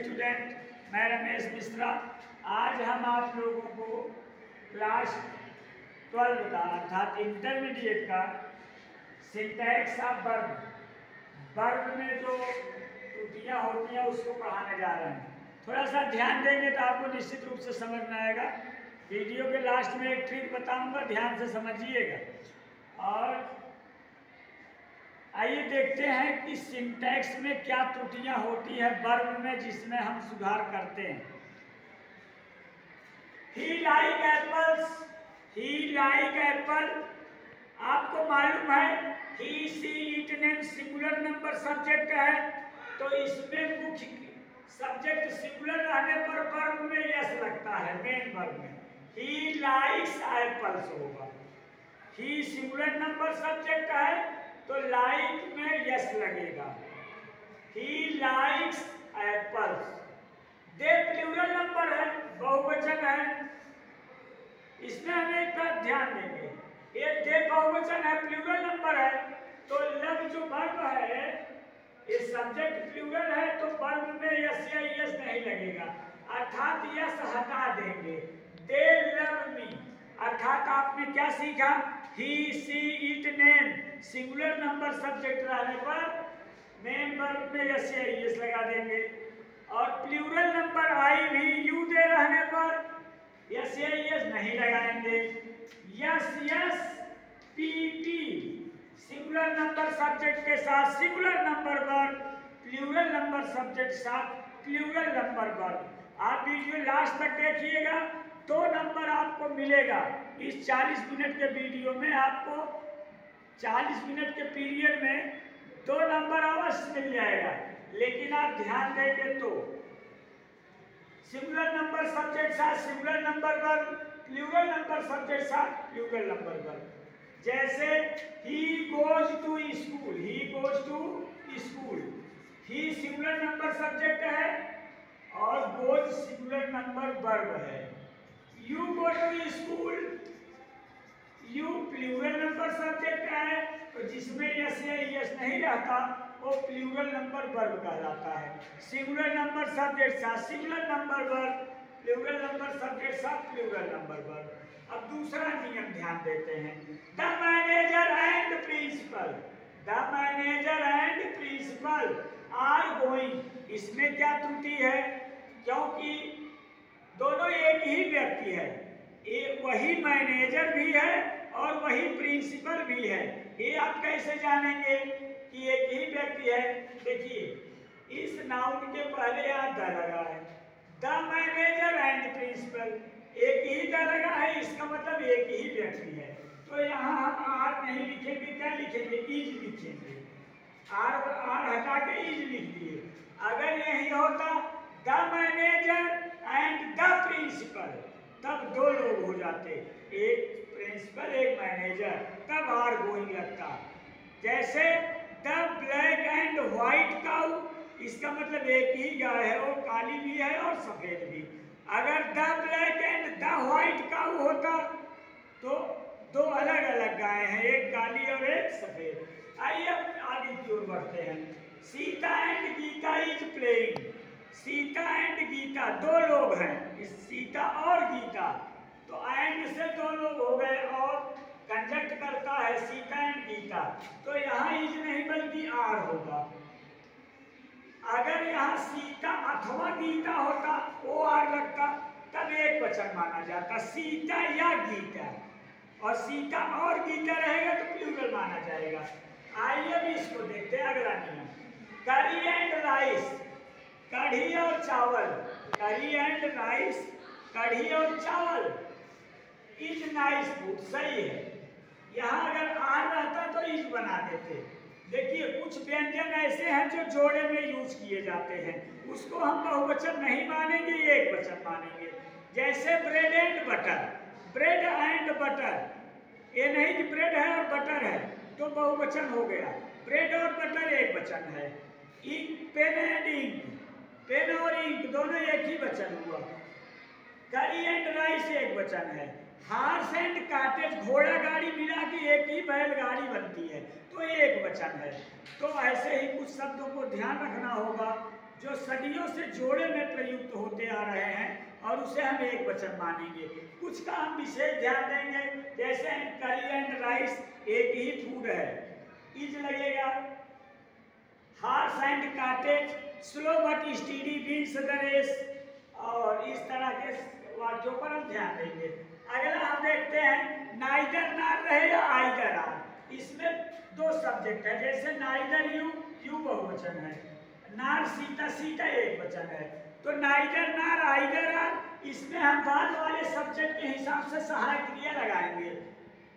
Student, मैं रमेश मिश्रा। आज हम आप लोगों को क्लास 12 का अर्थात इंटरमीडिएट का सिंटैक्स ऑफ वर्ब में जो त्रुटियाँ होती हैं उसको पढ़ाने जा रहे हैं। थोड़ा सा ध्यान देंगे तो आपको निश्चित रूप से समझ में आएगा। वीडियो के लास्ट में एक ट्रिक बताऊंगा, ध्यान से समझिएगा। और आइए देखते हैं कि सिंटैक्स में क्या त्रुटियां होती है वर्ब में, जिसमें हम सुधार करते हैं। He like apples, he like apple. आपको मालूम है he she it name singular number subject है, तो इसमें मुख्य सब्जेक्ट सिंगुलर रहने पर वर्ब में यस लगता है। मेन वर्ब में ही लाइक्स एप्पल्स होगा। ही सिंगुलर नंबर सब्जेक्ट है तो लाइक में यस लगेगा। He likes apples. They plural number है, बहुवचन है, इसमें हम एक बात ध्यान देंगे। ये दे बहुवचन है, प्लूरल नंबर है, तो लव जो वर्ब है, ये सब्जेक्ट प्लूरल है तो वर्ब में यस या यस नहीं लगेगा, अर्थात यस हटा देंगे। दे लव मी, अर्थात आपने क्या सीखा? He she it name singular number subject रहने पर मेन वर्ब में यस या यस लगा देंगे, और प्लूरल नंबर आई भी यू दे रहने पर यस या यस नहीं लगाएंगे। S S P P singular number subject के साथ singular number verb, plural number subject साथ प्लूरल नंबर वर्ब। आप वीडियो लास्ट तक देखिएगा, 2 नंबर आपको मिलेगा। इस 40 मिनट के वीडियो में आपको 40 मिनट के पीरियड में 2 नंबर अवश्य मिल जाएगा, लेकिन आप ध्यान देंगे तो सिंगुलर नंबर सब्जेक्ट साथ singular number verb, plural number subject साथ प्लूरल नंबर वर्ब। जैसे he goes to school, he goes to school, he singular number subject है और गोज सिंगुलर नंबर वर्ब है। You go to school, you plural number subject है, तो जिसमें yes या S नहीं रहता वो प्लूरल नंबर वर्ब कहलाता है। सिंगुलर नंबर सब्जेक्ट साथ singular number verb, plural number subject साथ प्लूरल नंबर वर्ब। अब दूसरा नियम ध्यान देते हैं। The manager and principal, the manager and principal are going. इसमें क्या त्रुटि है? क्योंकि दोनों एक ही व्यक्ति है, वही मैनेजर भी है और वही प्रिंसिपल भी है। ये आप कैसे जानेंगे कि एक ही व्यक्ति है? देखिए, इस नाउन के पहले यहाँ द लगा है, द मैनेजर एंड प्रिंसिपल, एक ही द लगा है, इसका मतलब एक ही व्यक्ति है। तो यहाँ हम आर नहीं लिखेंगे, क्या लिखेंगे? इज लिखेंगे। आर हटा के इज लिख दिए। अगर यही होता the manager and the principal, तब 2 लोग हो जाते, एक प्रिंसिपल एक मैनेजर, तब आर गोइंग लगता। जैसे द ब्लैक एंड व्हाइट काऊ, इसका मतलब एक ही गाय है, वो काली भी है और सफेद भी। अगर the black and the white cow होता तो 2 अलग अलग गाय हैं, एक काली और एक सफेद। आइए अब आगे की ओर बढ़ते हैं। Sita and Gita is playing, Sita and Gita 2 लोग हैं, सीता और गीता, तो एंड से 2 लोग हो गए और कंजक्ट करता है सीता एंड गीता, तो यहाँ इज नहीं बल्कि आर होगा। अगर यहाँ सीता अथवा गीता होता वो आर लगता, तब एक वचन माना जाता, सीता या गीता, और सीता और गीता रहेगा तो प्लूरल माना जाएगा। आइए अब इसको देखते हैं अगला नियम। करी एंड राइस, कढ़ी और चावल, करी एंड राइस, कढ़ी और चावल इज नाइस फूड, सही है। यहाँ अगर आर रहता तो इज बना देते। देखिए, कुछ व्यंजन ऐसे हैं जो जोड़े में यूज किए जाते हैं, उसको हम बहुवचन नहीं मानेंगे, एक वचन मानेंगे। जैसे bread and butter, bread and butter, ये नहीं कि ब्रेड है और बटर है तो बहुवचन हो गया, ब्रेड और बटर एक वचन है। Ink, pen and ink, pen और इंक दोनों एक ही वचन हुआ। करी एंड राइस एक वचन है। हार्स एंड काटेज, घोड़ा गाड़ी मिला के एक ही बैलगाड़ी बनती है, तो एक वचन है। तो ऐसे ही कुछ शब्दों को ध्यान रखना होगा जो सदियों से जोड़े में प्रयुक्त होते आ रहे हैं और उसे हम एक वचन मानेंगे। कुछ का हम विशेष ध्यान देंगे, जैसे करी एंड राइस एक ही फूड है, इज लगेगा। Horse and carriage slow but steady wins the race, और इस तरह के वाक्यों पर हम ध्यान देंगे। अगला हम देखते हैं नाइदर नार रहे या आइदर आर, इसमें दो सब्जेक्ट है, जैसे नाइदर यू, यू बहुवचन है, नार सीता, सीता एक वचन है। तो नाइदर नार आइदर आर, इसमें हम बाद वाले सब्जेक्ट के हिसाब से सहायक क्रिया लगाएंगे।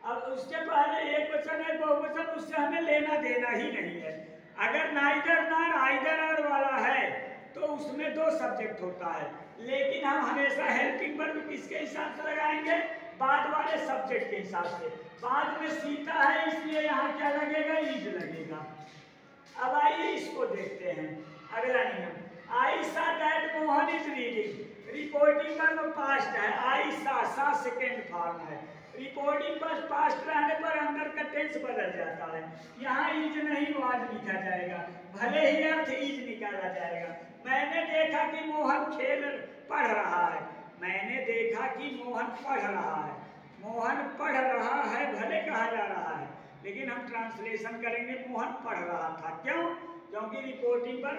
अब उसके पहले एक वचन है बहुवचन, उससे हमें लेना देना ही नहीं है। अगर नाइदर नार आइदर आर वाला है तो उसमें दो सब्जेक्ट होता है, लेकिन हम हमेशा हेल्पिंग वर्ब किसके हिसाब से लगाएंगे? बाद वाले सब्जेक्ट के हिसाब से। बाद में सीता है इसलिए यहाँ क्या लगेगा? इज लगेगा। अब आइए इसको देखते हैं। अगला नियम, आई सा that Mohan is reading, reporting verb past है, आई सा सेकेंड फॉर्म है। रिपोर्टिंग पर पास्ट रहने पर अंदर का टेंस बदल जाता है, यहाँ इज नहीं वाज लिखा जाएगा, भले ही अर्थ इज निकाला जाएगा। मैंने देखा कि मोहन पढ़ रहा है, मैंने देखा कि मोहन पढ़ रहा है, मोहन पढ़ रहा है भले कहा जा रहा है, लेकिन हम ट्रांसलेशन करेंगे मोहन पढ़ रहा था। क्यों? क्योंकि रिपोर्टिंग पर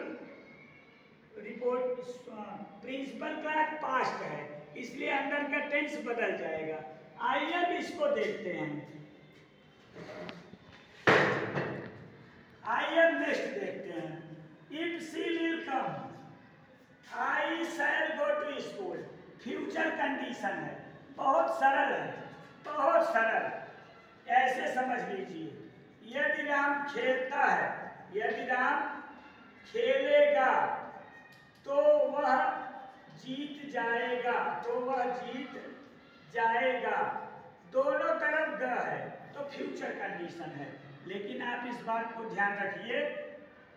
प्रिंसिपल क्लास पास्ट है, इसलिए अंदर का टेंस बदल जाएगा। आइए अब इसको देखते हैं। आइए अब नेक्स्ट देखते हैं। If she will come I shall go to school, future condition है, बहुत सरल है, बहुत सरल। ऐसे समझ लीजिए, यदि राम खेलता है, यदि राम खेलेगा तो वह जीत जाएगा, तो वह जीत जाएगा, दोनों तरफ ग है तो फ्यूचर कंडीशन है। लेकिन आप इस बात को ध्यान रखिए,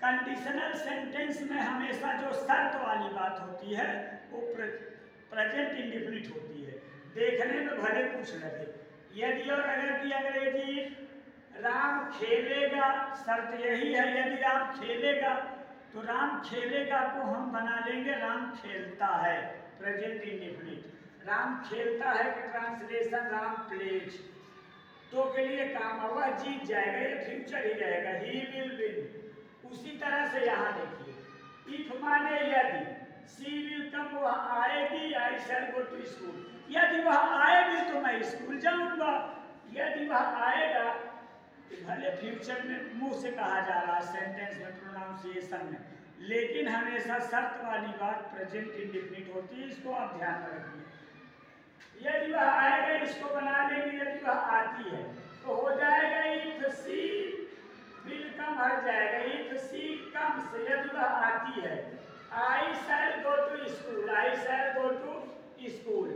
कंडीशनल सेंटेंस में हमेशा जो शर्त वाली बात होती है वो प्रेजेंट इंडेफिनिट होती है, देखने में भले कुछ लगे। यदि और अगर की अंग्रेजी राम खेलेगा, शर्त यही है, यदि राम खेलेगा तो राम खेलेगा को हम बना लेंगे राम खेलता है, प्रेजेंट इंडेफिनिट। राम खेलता है कि ट्रांसलेशन राम प्लेज, तो के लिए काम वह जीत जाएगा, ये फ्यूचर ही रहेगा, ही विल विन। उसी तरह से यहाँ देखिए, इफ माने यदि, शी विल कम वह आएगी, आई शैल गो टू स्कूल, यदि वह आएगी तो मैं स्कूल जाऊंगा। यदि वह आएगा तो भले फ्यूचर में मुंह से कहा जा रहा है सेंटेंस में, प्रोनाउंसिएशन में, लेकिन हमेशा शर्त वाली बात प्रेजेंट इंडेफिनिट होती है, इसको आप ध्यान में रखिए। यदि वह आएगा इसको बना लेंगे, यदि वह आती है तो हो जाएगा इफ शी विल कम, हट जाएगा इफ शी कम्स, यदि वह आती है। I shall go to school, I shall go to school.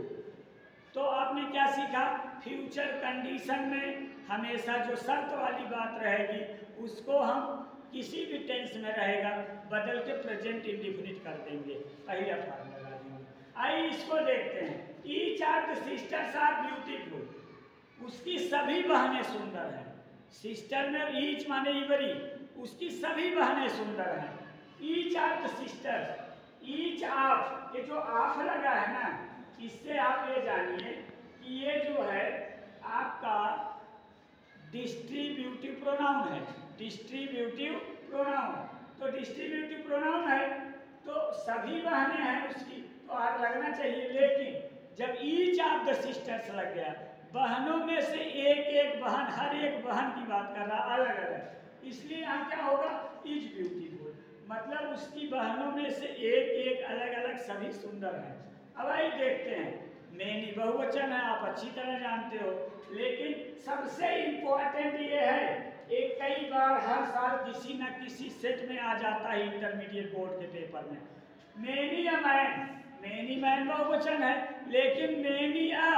तो आपने क्या सीखा? फ्यूचर कंडीशन में हमेशा जो शर्त वाली बात रहेगी उसको हम किसी भी टेंस में रहेगा बदल के प्रेजेंट इंडेफिनिट कर देंगे, पहला फॉर्म लगा देंगे। आइए इसको देखते हैं। Each are the sisters are beautiful, उसकी सभी बहनें सुंदर हैं। सिस्टर में ईच माने इवरी, उसकी सभी बहनें सुंदर हैं। Each are the sisters, each of, ये जो ऑफ लगा है ना, इससे आप ये जानिए कि ये जो है आपका डिस्ट्रीब्यूटिव प्रोनाउन है, डिस्ट्रीब्यूटिव प्रोनाउन। तो डिस्ट्रीब्यूटिव प्रोनाउन है तो सभी बहनें हैं उसकी, तो आर लगना चाहिए। लेकिन जब ईच ऑफ द सिस्टर्स लग गया, बहनों में से एक एक बहन, हर एक बहन की बात कर रहा, अलग अलग, इसलिए यहाँ क्या होगा? इज ब्यूटीफुल, मतलब उसकी बहनों में से एक एक अलग अलग सभी सुंदर हैं। अब आइए देखते हैं। मैनी बहुवचन है, आप अच्छी तरह जानते हो, लेकिन सबसे इम्पोर्टेंट ये है, एक कई बार हर साल किसी न किसी सेट में आ जाता है इंटरमीडिएट बोर्ड के पेपर में। Many a man, many man बहुवचन है, लेकिन मैनी अ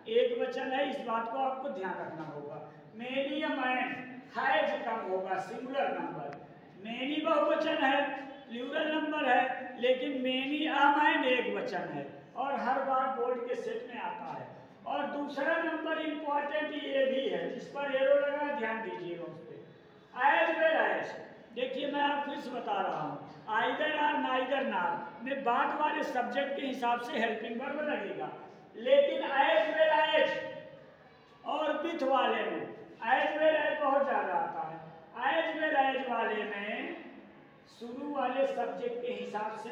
एक वचन है, इस बात को आपको ध्यान रखना होगा। Many a man, has come होगा, सिंगुलर नंबर। मैनी बहुवचन है, प्लूरल नंबर है, लेकिन मैनी अ मैन एक वचन है और हर बार बोर्ड के सेट में आता है। और दूसरा नंबर इंपॉर्टेंट ये भी है, जिस पर एरो लगा, ध्यान दीजिएगा उस पर। एज वेल एज, देखिए मैं आप फिर से बता रहा हूँ, आइदर आर नाइदर नार में बाद वाले सब्जेक्ट के हिसाब से हेल्पिंग वर्ब लगेगा। लेकिन एज वेल एज और विथ वाले में एज वेल एज बहुत ज़्यादा आता है। एज वेल एज वाले में शुरू वाले सब्जेक्ट के हिसाब से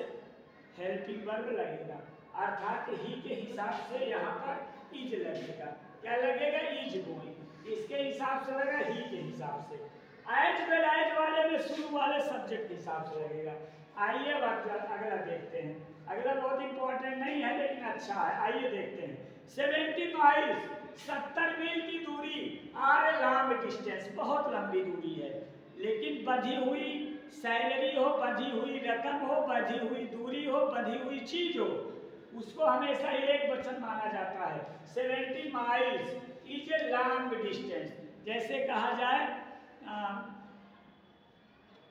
हेल्पिंग वर्ब लगेगा, अर्थात ही के हिसाब से यहाँ पर इज लगेगा। क्या लगेगा? Is going. इसके हिसाब से लगेगा ही के हिसाब से। एज वेल एज वाले में शुरू वाले सब्जेक्ट के हिसाब से लगेगा। आइए अगला देखते हैं। अगला बहुत इंपॉर्टेंट नहीं है लेकिन अच्छा है। आइए देखते हैं। 70 माइल्स 70 मील की दूरी आर ए लॉन्ग डिस्टेंस, बहुत लंबी दूरी है। लेकिन बधी हुई सैलरी हो, बधी हुई रकम हो, बधी हुई दूरी हो, बधी हुई चीज हो, उसको हमेशा एक वचन माना जाता है। 70 miles is a long distance. जैसे कहा जाए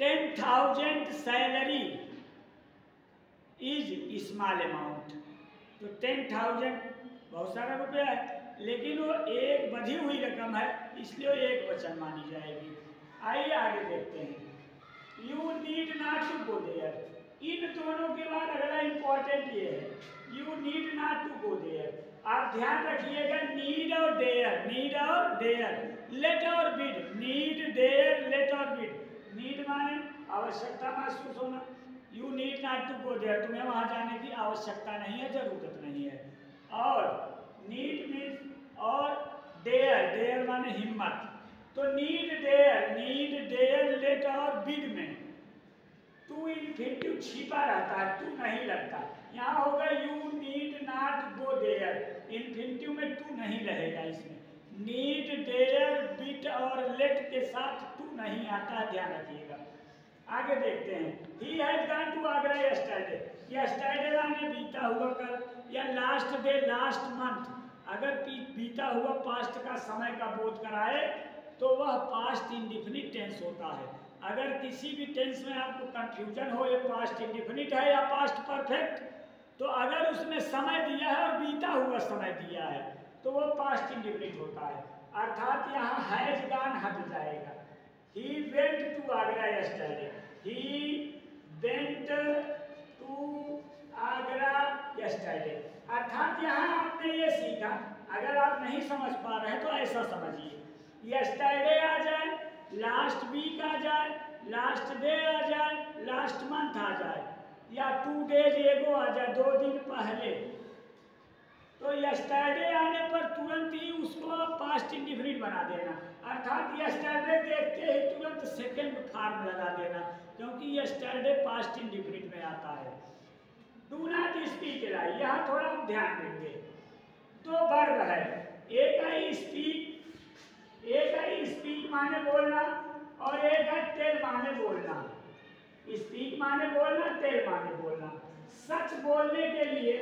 10,000 सैलरी इज स्मॉल अमाउंट। तो 10,000 बहुत सारा रुपया है, लेकिन वो एक बधी हुई रकम है, इसलिए वो एक वचन मानी जाएगी। आइए आगे देखते हैं। You need not to go there. इन दोनों के बाद अगला इंपॉर्टेंट ये है, you need not to go there. आप ध्यान रखिएगा, नीड और डेयर, नीड और डेयर, लेट और बिड, नीड डेयर लेट और बिड। नीड माने आवश्यकता महसूस होना। You need not to go there, तुम्हें वहां जाने की आवश्यकता नहीं है, जरूरत नहीं है। और नीड मीन्स और डेयर, डेयर माने हिम्मत। तो नीड डेयर लेट और बिड में टू इन्फिनिटिव छिपा रहता है, टू नहीं लगता। यहाँ होगा you need not go there, infinitive में टू नहीं रहेगा। इसमें नीड डेयर बिट और लेट के साथ टू नहीं आता है, ध्यान रखिएगा। आगे देखते हैं। He has gone to Agra yesterday. Yesterday माने बीता हुआ कल, या लास्ट डे लास्ट मंथ। अगर बीता हुआ पास्ट का समय का बोध कराए तो वह पास्ट इंडिफिनिट टेंस होता है। अगर किसी भी टेंस में आपको कंफ्यूजन हो ये पास्ट इंडिफिनिट है या पास्ट परफेक्ट, तो अगर उसमें समय दिया है और बीता हुआ समय दिया है तो वो पास्ट इंडिफिनिट होता है। अर्थात यहाँ हैज गॉन हट जाएगा। He went to Agra yesterday, he went to Agra yesterday. अर्थात यहाँ आपने ये सीखा, अगर आप नहीं समझ पा रहे हैं तो ऐसा समझिए, यस्टरडे आ जाए, लास्ट वीक आ जाए, लास्ट डे आ जाए, लास्ट मंथ आ जाए, या 2 डेज एगो आ जाए, 2 दिन पहले, तो यस्टरडे आने पर तुरंत ही उसको आप पास्ट इंडिफिनिट बना देना। अर्थात यस्टरडे देखते ही तुरंत सेकंड फॉर्म लगा देना, क्योंकि यस्टरडे पास्ट इंडिफिनिट में आता है। डू नॉट स्पीक लाई, यहाँ थोड़ा हम ध्यान देंगे। 2 वर्ब है, एक है स्पीक, एक है स्पीक माने बोलना, और एक है टेल माने बोलना। स्पीक माने बोलना, टेल माने बोलना। सच बोलने के लिए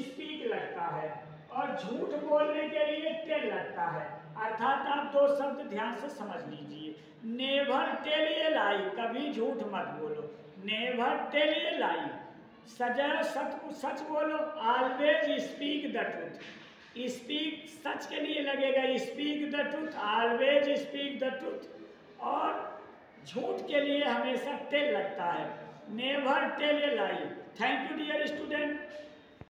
स्पीक लगता है और झूठ बोलने के लिए टेल लगता है। अर्थात आप 2 शब्द ध्यान से समझ लीजिए। नेवर टेल ए लाई, कभी झूठ मत बोलो। नेवर टेल ए लाई, सदैव सच बोलो। Always speak the truth, speak सच के लिए लगेगा speak the truth, always speak the truth. और झूठ के लिए हमेशा टेल लगता है, never tell a lie. Thank you dear student.